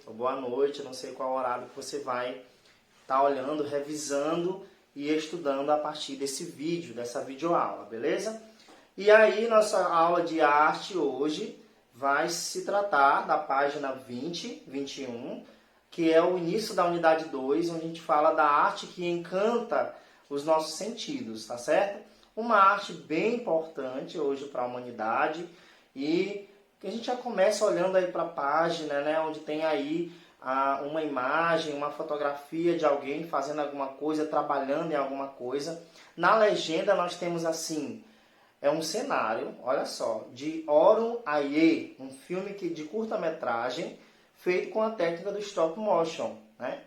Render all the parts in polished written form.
ou boa noite, eu não sei qual horário que você vai estar olhando, revisando e estudando a partir desse vídeo, dessa videoaula, beleza? E aí, nossa aula de arte hoje vai se tratar da página 20, 21, que é o início da unidade 2, onde a gente fala da arte que encanta os nossos sentidos, tá certo? Uma arte bem importante hoje para a humanidade e que a gente já começa olhando aí para a página, né, onde tem aí uma imagem, uma fotografia de alguém fazendo alguma coisa, trabalhando em alguma coisa. Na legenda nós temos assim, é um cenário, olha só, de Orum Aie, um filme de curta-metragem feito com a técnica do stop motion, né,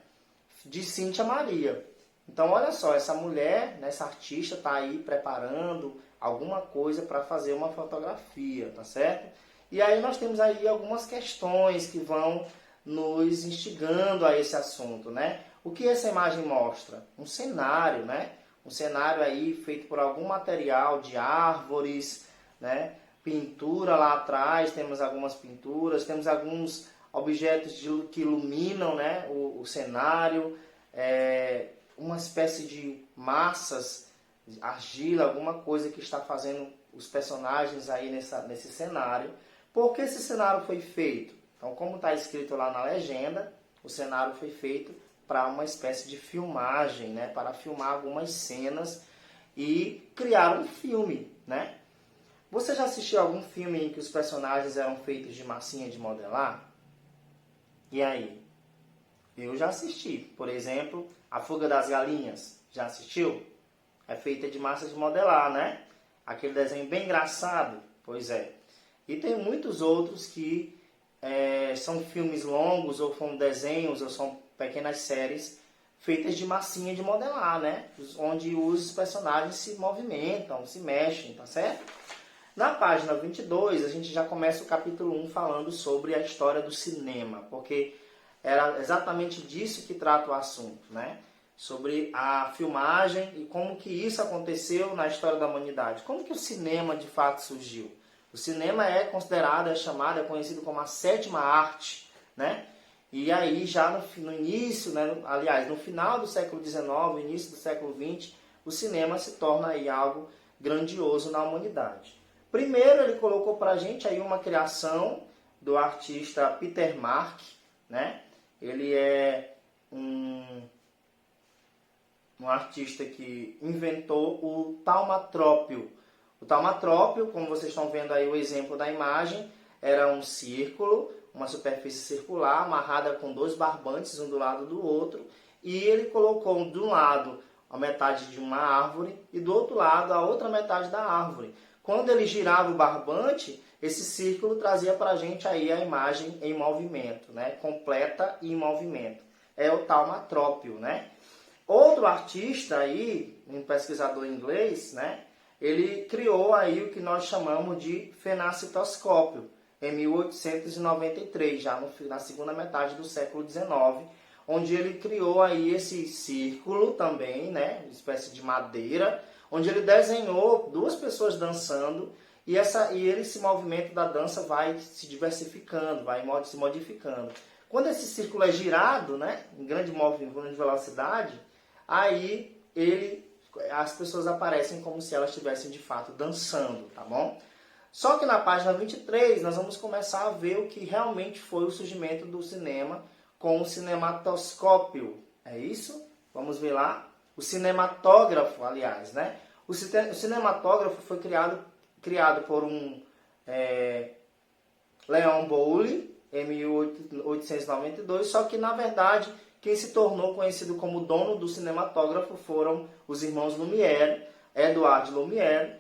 de Cíntia Maria. Então olha só, essa mulher, essa artista está aí preparando alguma coisa para fazer uma fotografia, tá certo? E aí nós temos aí algumas questões que vão nos instigando a esse assunto, né? O que essa imagem mostra? Um cenário, né? Um cenário aí feito por algum material de árvores, né? Pintura lá atrás, temos algumas pinturas, temos alguns objetos que iluminam, né, o cenário, uma espécie de massas, argila, alguma coisa que está fazendo os personagens aí nesse cenário. Por que esse cenário foi feito? Então, como está escrito lá na legenda, o cenário foi feito para uma espécie de filmagem, né? Para filmar algumas cenas e criar um filme, né? Você já assistiu algum filme em que os personagens eram feitos de massinha de modelar? E aí? Eu já assisti. Por exemplo, A Fuga das Galinhas. Já assistiu? É feita de massa de modelar, né? Aquele desenho bem engraçado. Pois é. E tem muitos outros que são filmes longos, ou são desenhos, ou são pequenas séries feitas de massinha de modelar, né? Onde os personagens se movimentam, se mexem, tá certo? Na página 22, a gente já começa o capítulo 1 falando sobre a história do cinema, porque era exatamente disso que trata o assunto, né? Sobre a filmagem e como que isso aconteceu na história da humanidade. Como que o cinema de fato surgiu? O cinema é considerado, é conhecido como a sétima arte, né? E aí já no início, né, aliás, no final do século XIX, início do século XX, o cinema se torna aí algo grandioso na humanidade. Primeiro ele colocou para a gente aí uma criação do artista Peter Mark, né? Ele é um artista que inventou o taumatrópio. O taumatrópio, como vocês estão vendo aí o exemplo da imagem, era um círculo, uma superfície circular amarrada com dois barbantes, um do lado do outro, e ele colocou de um lado a metade de uma árvore e do outro lado a outra metade da árvore. Quando ele girava o barbante, esse círculo trazia para a gente aí a imagem em movimento, né? Completa e em movimento. É o taumatrópio, né? Outro artista aí, um pesquisador inglês, né? Ele criou aí o que nós chamamos de fenacitoscópio, em 1893, já na segunda metade do século XIX, onde ele criou aí esse círculo também, né? Uma espécie de madeira, onde ele desenhou duas pessoas dançando e esse movimento da dança vai se diversificando, vai se modificando. Quando esse círculo é girado, né, em grande velocidade, aí as pessoas aparecem como se elas estivessem de fato dançando, tá bom? Só que na página 23 nós vamos começar a ver o que realmente foi o surgimento do cinema com o cinematoscópio. É isso? Vamos ver lá. O cinematógrafo, aliás, né? O cinematógrafo foi criado por um Leon Bowley em 1892, só que na verdade quem se tornou conhecido como dono do cinematógrafo foram os irmãos Lumière, Edouard Lumière,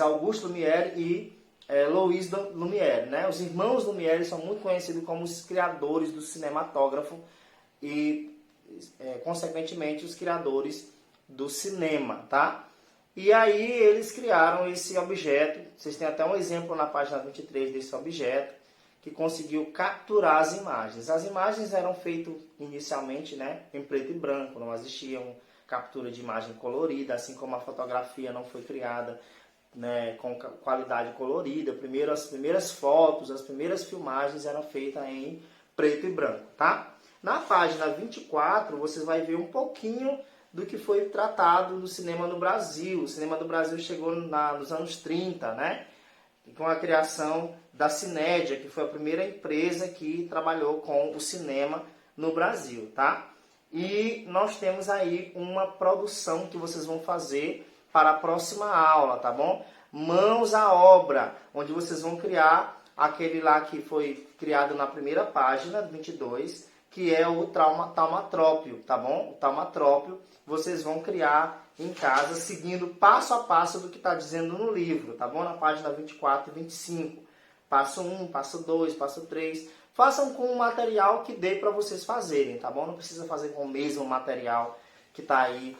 Auguste Lumière e Louis Lumière, né? Os irmãos Lumière são muito conhecidos como os criadores do cinematógrafo e, consequentemente, os criadores do cinema, tá? E aí eles criaram esse objeto, vocês têm até um exemplo na página 23 desse objeto, que conseguiu capturar as imagens. As imagens eram feitas inicialmente, né, em preto e branco, não existiam captura de imagem colorida, assim como a fotografia não foi criada, né, com qualidade colorida. As primeiras fotos, as primeiras filmagens eram feitas em preto e branco, tá? Na página 24, vocês vão ver um pouquinho do que foi tratado no cinema no Brasil. O cinema do Brasil chegou nos anos 30, né? Com a criação da Cinédia, que foi a primeira empresa que trabalhou com o cinema no Brasil, tá? E nós temos aí uma produção que vocês vão fazer para a próxima aula, tá bom? Mãos à obra, onde vocês vão criar aquele lá que foi criado na primeira página, 22, que é o taumatrópio, tá bom? O taumatrópio vocês vão criar em casa, seguindo passo a passo do que está dizendo no livro, tá bom? Na página 24 e 25. Passo 1, passo 2, passo 3. Façam com o material que dê para vocês fazerem, tá bom? Não precisa fazer com o mesmo material que está aí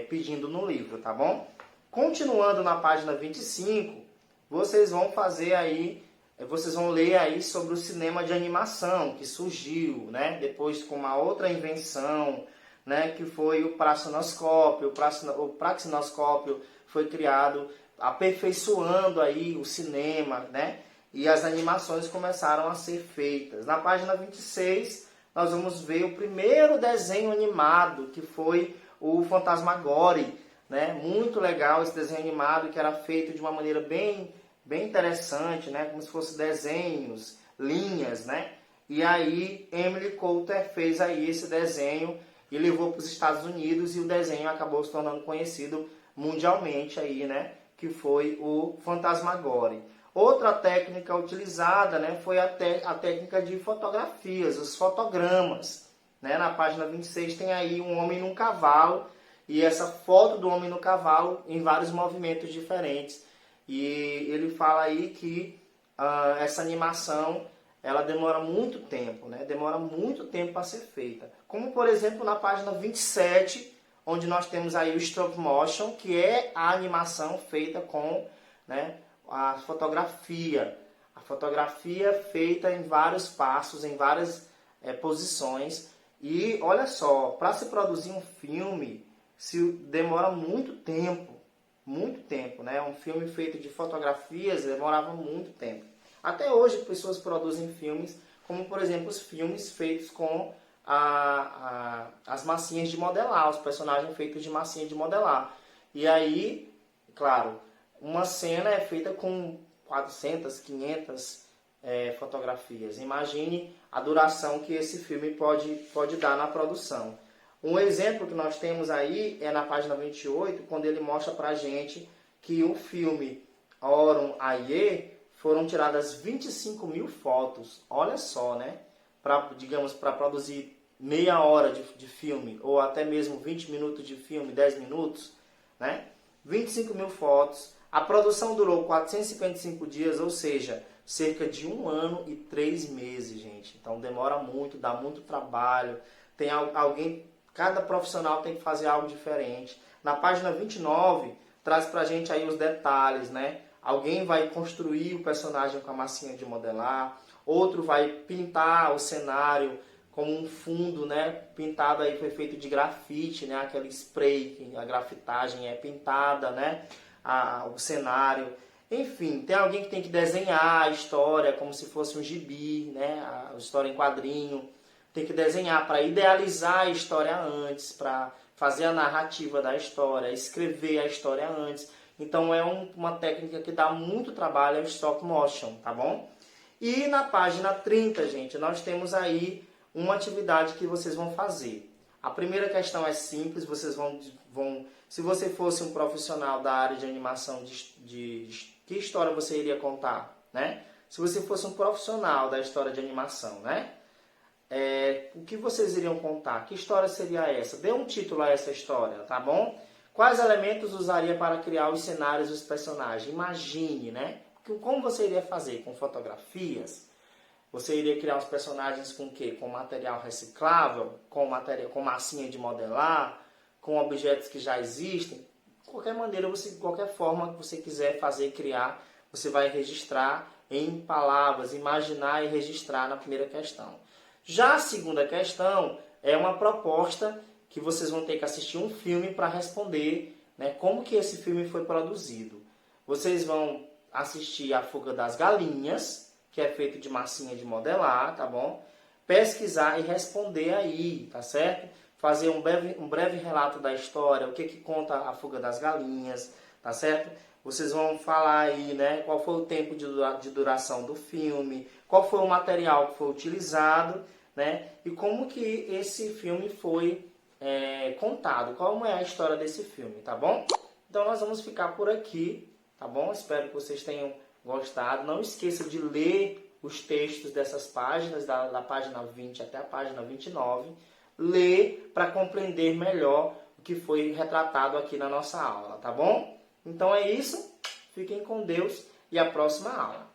pedindo no livro, tá bom? Continuando na página 25, vocês vão fazer aí, vocês vão ler aí sobre o cinema de animação que surgiu, né? Depois com uma outra invenção, né? Que foi o praxinoscópio. O praxinoscópio foi criado aperfeiçoando aí o cinema, né? E as animações começaram a ser feitas. Na página 26, nós vamos ver o primeiro desenho animado, que foi o Fantasmagory, né? Muito legal esse desenho animado, que era feito de uma maneira bem interessante, né? Como se fossem desenhos, linhas, né? E aí Emily Coulter fez aí esse desenho e levou para os Estados Unidos, e o desenho acabou se tornando conhecido mundialmente aí, né? Que foi o Fantasmagory. Outra técnica utilizada, né, foi a técnica de fotografias, os fotogramas, né? Na página 26 tem aí um homem num cavalo, e essa foto do homem no cavalo em vários movimentos diferentes. E ele fala aí que essa animação ela demora muito tempo, né? Demora muito tempo para ser feita. Como, por exemplo, na página 27, onde nós temos aí o stop motion, que é a animação feita com, né, a fotografia. A fotografia feita em vários passos, em várias posições. E olha só, para se produzir um filme, demora muito tempo, né? Um filme feito de fotografias demorava muito tempo. Até hoje, pessoas produzem filmes, como por exemplo os filmes feitos com as massinhas de modelar, os personagens feitos de massinha de modelar. E aí, claro, uma cena é feita com 400, 500 fotografias. Imagine a duração que esse filme pode dar na produção. Um exemplo que nós temos aí é na página 28, quando ele mostra pra gente que o filme Auron Aie foram tiradas 25 mil fotos. Olha só, né? Para produzir meia hora de filme, ou até mesmo 20 minutos de filme, 10 minutos, né? 25 mil fotos. A produção durou 455 dias, ou seja, cerca de 1 ano e 3 meses, gente. Então demora muito, dá muito trabalho. Tem alguém, cada profissional tem que fazer algo diferente. Na página 29, traz pra gente aí os detalhes, né? Alguém vai construir o personagem com a massinha de modelar, outro vai pintar o cenário como um fundo, né? Pintado aí foi feito de grafite, né? Aquele spray, a grafitagem é pintada, né? O cenário. Enfim, tem alguém que tem que desenhar a história como se fosse um gibi, né? A história em quadrinho. Tem que desenhar para idealizar a história antes, para fazer a narrativa da história, escrever a história antes. Então é uma técnica que dá muito trabalho, é o stop motion, tá bom? E na página 30, gente, nós temos aí uma atividade que vocês vão fazer. A primeira questão é simples, vocês vão se você fosse um profissional da área de animação, que história você iria contar, né? Se você fosse um profissional da história de animação, né? O que vocês iriam contar? Que história seria essa? Dê um título a essa história, tá bom? Quais elementos usaria para criar os cenários dos personagens? Imagine, né? Como você iria fazer? Com fotografias? Você iria criar os personagens com o quê? Com material reciclável? Com massinha de modelar? Com objetos que já existem? De qualquer maneira, qualquer forma que você quiser fazer, criar, você vai registrar em palavras, imaginar e registrar na primeira questão. Já a segunda questão é uma proposta que vocês vão ter que assistir um filme para responder, né, como que esse filme foi produzido. Vocês vão assistir A Fuga das Galinhas, que é feito de massinha de modelar, tá bom? pesquisar e responder aí, tá certo? Fazer um breve relato da história, o que conta a fuga das galinhas, tá certo? Vocês vão falar aí, né, qual foi o tempo de duração do filme, qual foi o material que foi utilizado, né, e como que esse filme foi contado, como é a história desse filme, tá bom? Então nós vamos ficar por aqui, tá bom? Espero que vocês tenham gostado. Não esqueça de ler os textos dessas páginas, da página 20 até a página 29. Ler para compreender melhor o que foi retratado aqui na nossa aula, tá bom? Então é isso. Fiquem com Deus e a próxima aula.